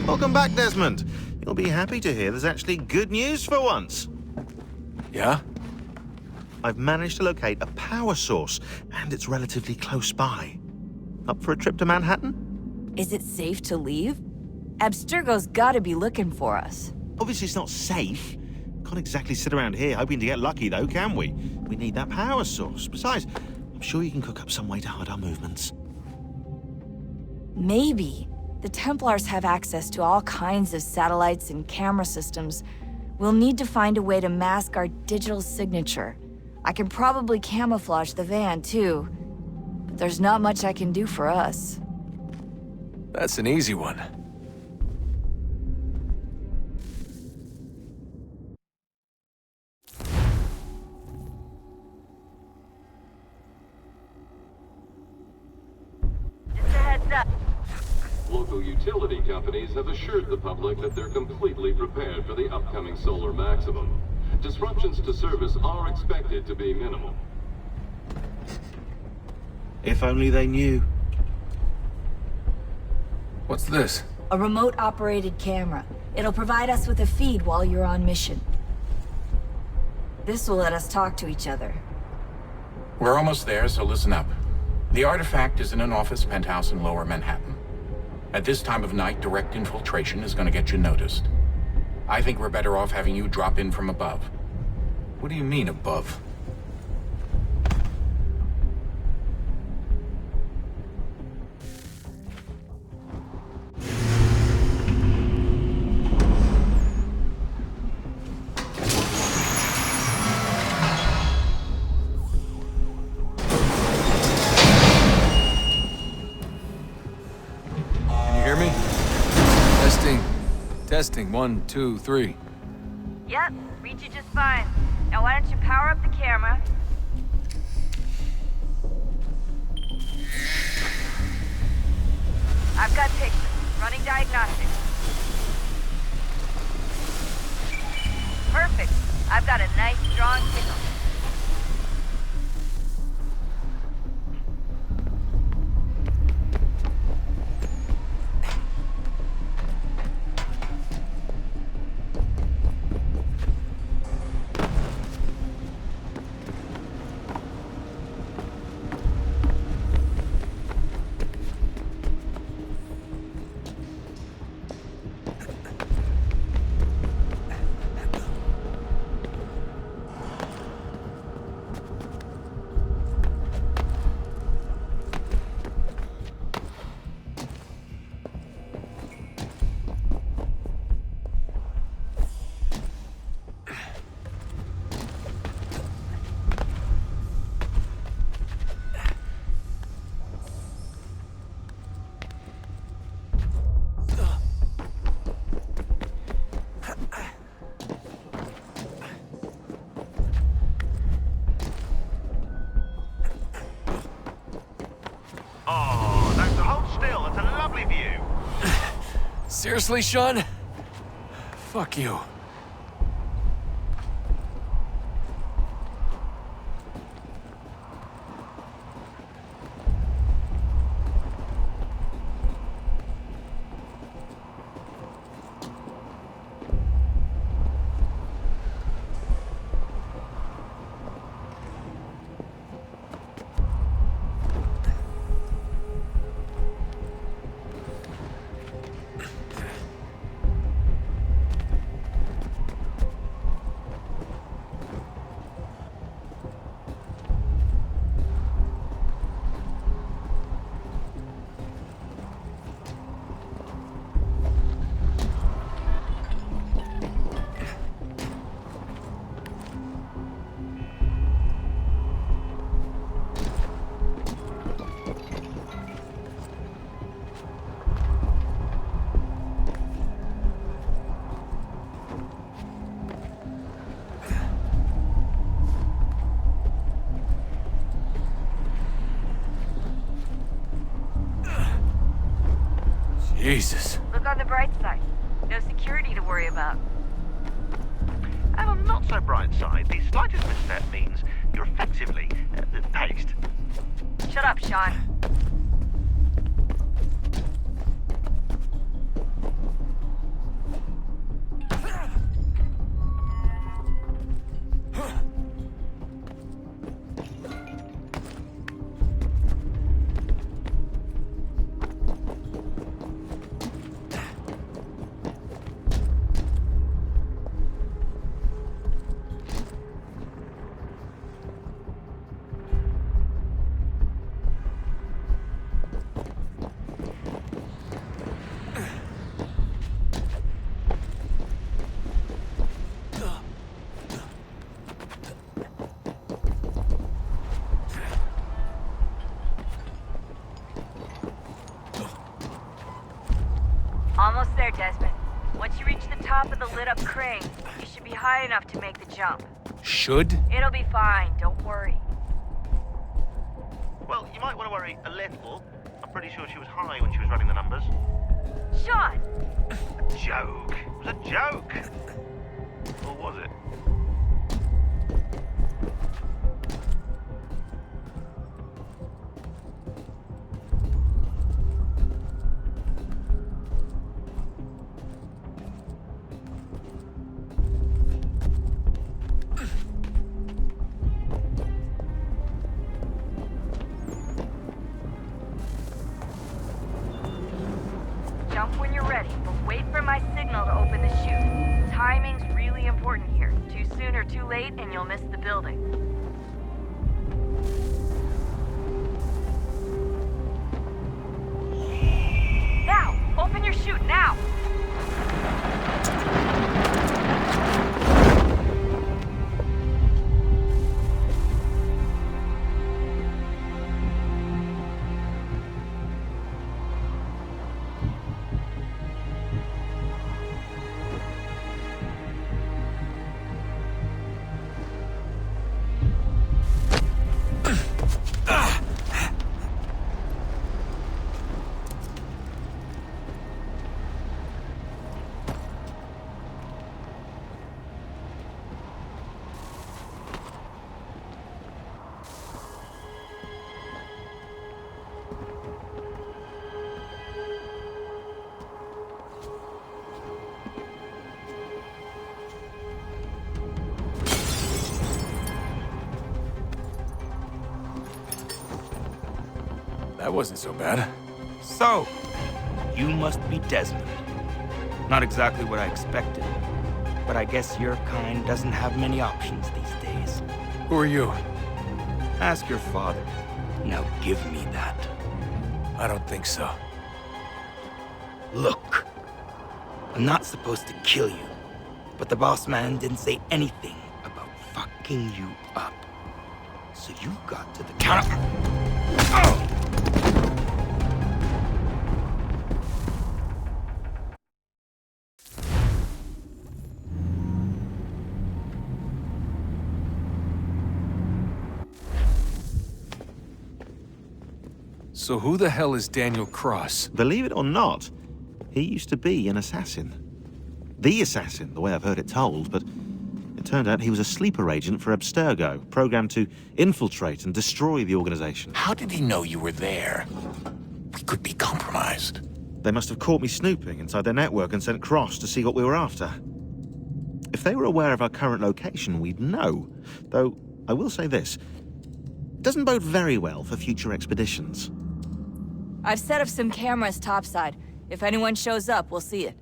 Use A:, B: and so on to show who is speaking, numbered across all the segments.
A: Welcome back, Desmond. You'll be happy to hear there's actually good news for once.
B: Yeah?
A: I've managed to locate a power source, and it's relatively close by. Up for a trip to Manhattan?
C: Is it safe to leave? Abstergo's gotta be looking for us.
A: Obviously it's not safe. Can't exactly sit around here hoping to get lucky, though, can we? We need that power source. Besides, I'm sure you can cook up some way to hide our movements.
C: Maybe. The Templars have access to all kinds of satellites and camera systems. We'll need to find a way to mask our digital signature. I can probably camouflage the van, too. But there's not much I can do for us.
B: That's an easy one.
C: Just a heads up.
D: Local utility companies have assured the public that they're completely prepared for the upcoming solar maximum. Disruptions to service are expected to be minimal.
A: If only they knew.
B: What's this?
C: A remote-operated camera. It'll provide us with a feed while you're on mission. This will let us talk to each other.
E: We're almost there, so listen up. The artifact is in an office penthouse in Lower Manhattan. At this time of night, direct infiltration is going to get you noticed. I think we're better off having you drop in from above.
B: What do you mean, above? Testing, 1, 2, 3.
C: Yep, read you just fine. Now why don't you power up the camera? I've got pictures. Running diagnostics. Perfect. I've got a nice, strong signal.
B: Seriously, Sean? Fuck you. Jesus.
C: Look on the bright side. No security to worry about.
A: And on the not so bright side, the slightest misstep means you're effectively paced.
C: Shut up, Sean. Almost there, Desmond. Once you reach the top of the lit-up crane, you should be high enough to make the jump.
B: Should?
C: It'll be fine, don't worry.
A: Well, you might want to worry a little. I'm pretty sure she was high when she was running the numbers.
C: Sean!
A: A joke. It was a joke. Or was it?
C: Jump when you're ready, but wait for my signal to open the chute. Timing's really important here. Too soon or too late, and you'll miss the building. Now! Open your chute, now!
B: That wasn't so bad.
F: So, you must be Desmond. Not exactly what I expected, but I guess your kind doesn't have many options these days.
B: Who are you?
F: Ask your father. Now give me that.
B: I don't think so.
F: Look, I'm not supposed to kill you, but the boss man didn't say anything about fucking you up. So you got to the counter. Oh!
B: So who the hell is Daniel Cross?
A: Believe it or not, he used to be an assassin. The assassin, the way I've heard it told, but it turned out he was a sleeper agent for Abstergo, programmed to infiltrate and destroy the organization.
E: How did he know you were there? We could be compromised.
A: They must have caught me snooping inside their network and sent Cross to see what we were after. If they were aware of our current location, we'd know. Though, I will say this, it doesn't bode very well for future expeditions.
C: I've set up some cameras topside. If anyone shows up, we'll see it.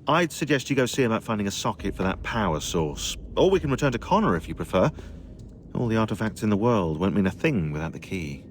A: I'd suggest you go see about finding a socket for that power source. Or we can return to Connor if you prefer. All the artifacts in the world won't mean a thing without the key.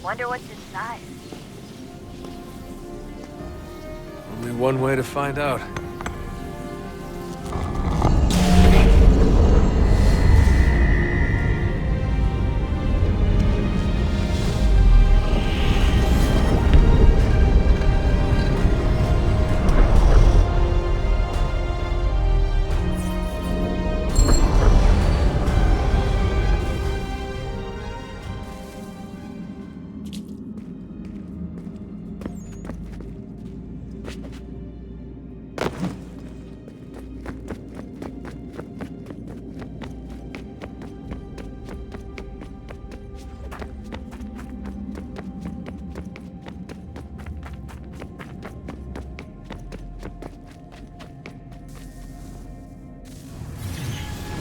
C: Wonder what's inside.
B: Only one way to find out.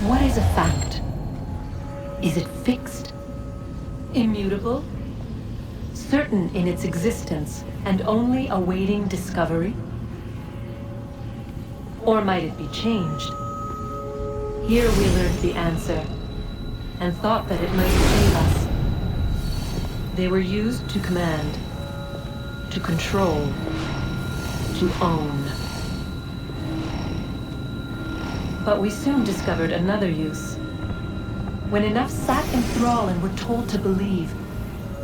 G: What is a fact? Is it fixed? Immutable? Certain in its existence and only awaiting discovery? Or might it be changed? Here we learned the answer, and thought that it might save us. They were used to command, to control, to own. But we soon discovered another use. When enough sat in thrall and were told to believe,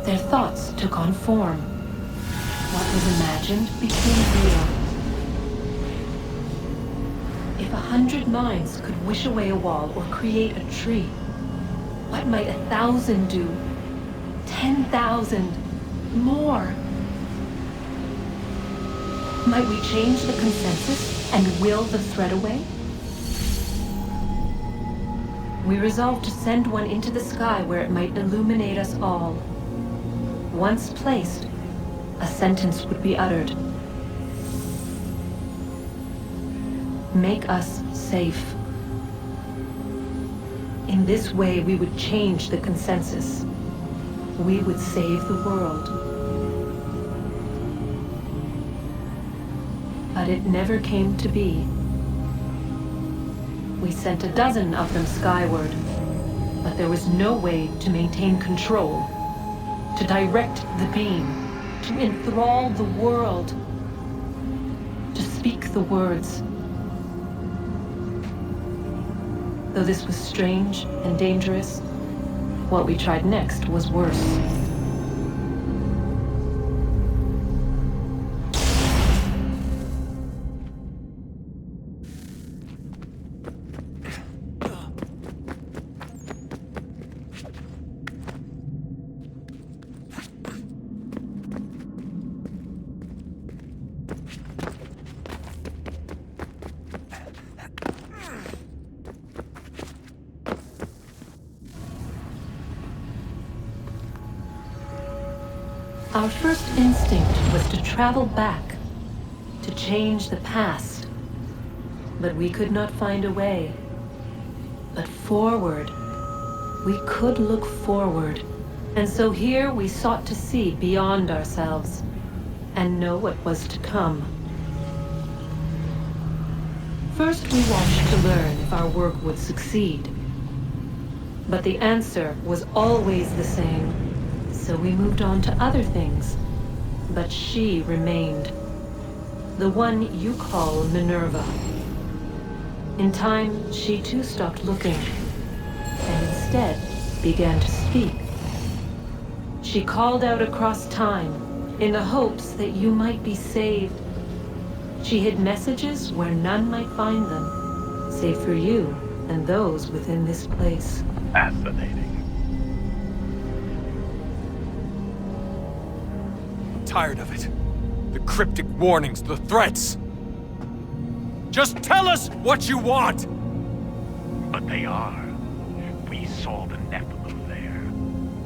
G: their thoughts took on form. What was imagined became real. If 100 minds could wish away a wall or create a tree, what might 1,000 do? 10,000? More? Might we change the consensus and will the threat away? We resolved to send one into the sky where it might illuminate us all. Once placed, a sentence would be uttered. Make us safe. In this way, we would change the consensus. We would save the world. But it never came to be. We sent a dozen of them skyward, but there was no way to maintain control, to direct the beam, to enthrall the world, to speak the words. Though this was strange and dangerous, what we tried next was worse. Our first instinct was to travel back, to change the past. But we could not find a way. But forward, we could look forward. And so here we sought to see beyond ourselves, and know what was to come. First we watched to learn if our work would succeed. But the answer was always the same. So we moved on to other things, but she remained. The one you call Minerva. In time, she too stopped looking, and instead began to speak. She called out across time, in the hopes that you might be saved. She hid messages where none might find them, save for you and those within this place.
H: Fascinating.
B: Tired of it. The cryptic warnings, the threats. Just tell us what you want!
H: But they are. We saw the Nephilim there.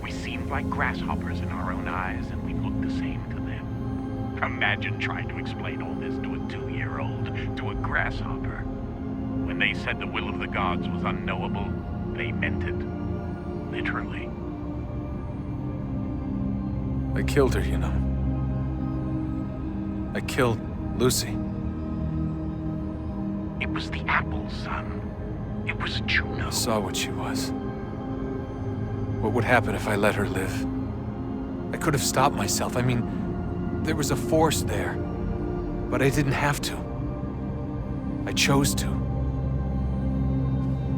H: We seemed like grasshoppers in our own eyes, and we looked the same to them. Imagine trying to explain all this to a 2-year-old, to a grasshopper. When they said the will of the gods was unknowable, they meant it. Literally.
B: I killed her, you know. I killed Lucy.
H: It was the apple, son. It was Juno.
B: I saw what she was. What would happen if I let her live? I could have stopped myself. I mean, there was a force there. But I didn't have to. I chose to.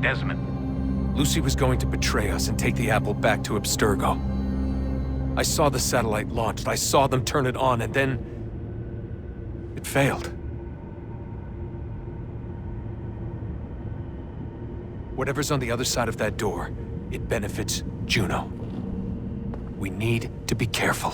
H: Desmond.
B: Lucy was going to betray us and take the apple back to Abstergo. I saw the satellite launched, I saw them turn it on, and then... it failed. Whatever's on the other side of that door, it benefits Juno. We need to be careful.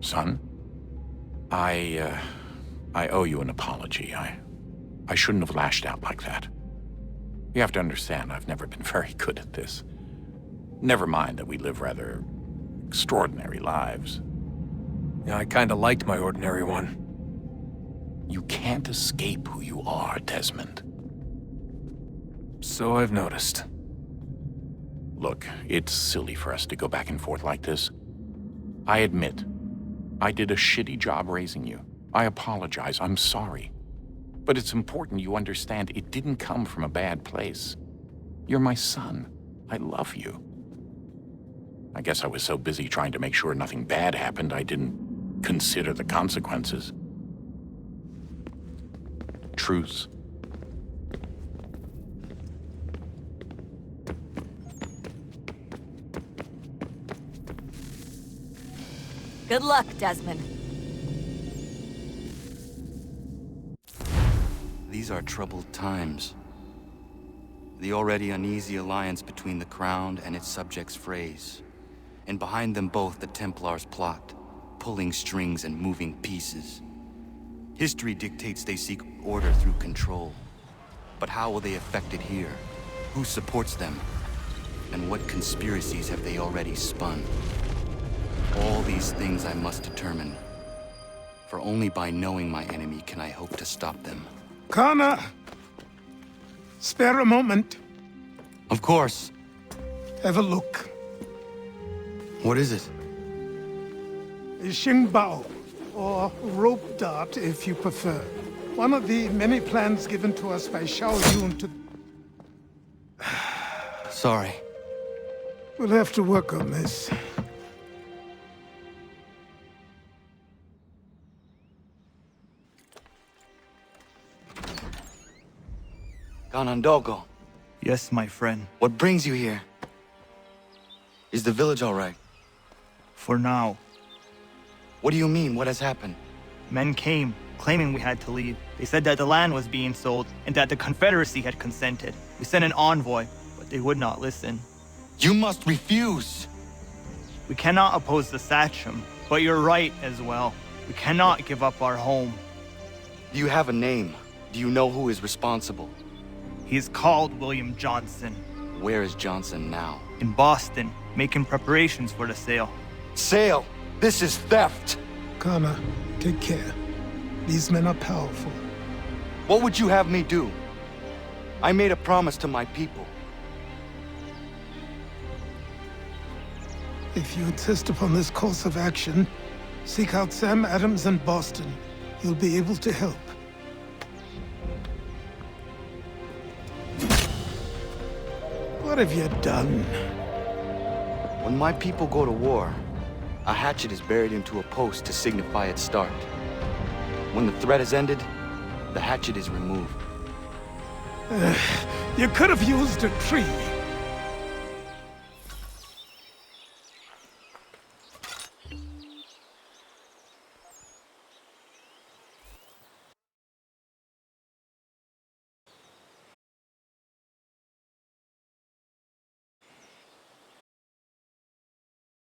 E: Son, I owe you an apology. I shouldn't have lashed out like that. You have to understand, I've never been very good at this. Never mind that we live rather extraordinary lives.
B: Yeah, I kinda liked my ordinary one.
E: You can't escape who you are, Desmond.
B: So I've noticed.
E: Look, it's silly for us to go back and forth like this. I admit, I did a shitty job raising you. I apologize, I'm sorry. But it's important you understand it didn't come from a bad place. You're my son. I love you. I guess I was so busy trying to make sure nothing bad happened, I didn't consider the consequences. Truce.
C: Good luck, Desmond.
I: These are troubled times. The already uneasy alliance between the Crown and its subjects frays. And behind them both the Templars plot, pulling strings and moving pieces. History dictates they seek order through control. But how will they affect it here? Who supports them? And what conspiracies have they already spun? All these things I must determine. For only by knowing my enemy can I hope to stop them.
J: Kana! Spare a moment.
I: Of course.
J: Have a look.
I: What is it?
J: A Xingbao, or rope dart if you prefer. One of the many plans given to us by Xiao Yun to...
I: Sorry.
J: We'll have to work on this.
I: Ganondogo,
F: Yes, my friend.
I: what brings you here? Is the village all right?
F: For now.
I: What do you mean? What has happened?
F: Men came, claiming we had to leave. They said that the land was being sold, and that the Confederacy had consented. We sent an envoy, but they would not listen.
I: You must refuse!
F: We cannot oppose the Sachem, but you're right as well. We cannot give up our home.
I: Do you have a name? Do you know who is responsible?
F: He is called William Johnson.
I: Where is Johnson now?
F: In Boston, making preparations for the sale.
I: Sale! This is theft!
J: Kana, take care. These men are powerful.
I: What would you have me do? I made a promise to my people.
J: If you insist upon this course of action, seek out Sam Adams in Boston. He'll be able to help. What have you done?
I: When my people go to war, A hatchet is buried into a post to signify its start. When the threat is ended, the hatchet is removed.
J: You could have used a tree.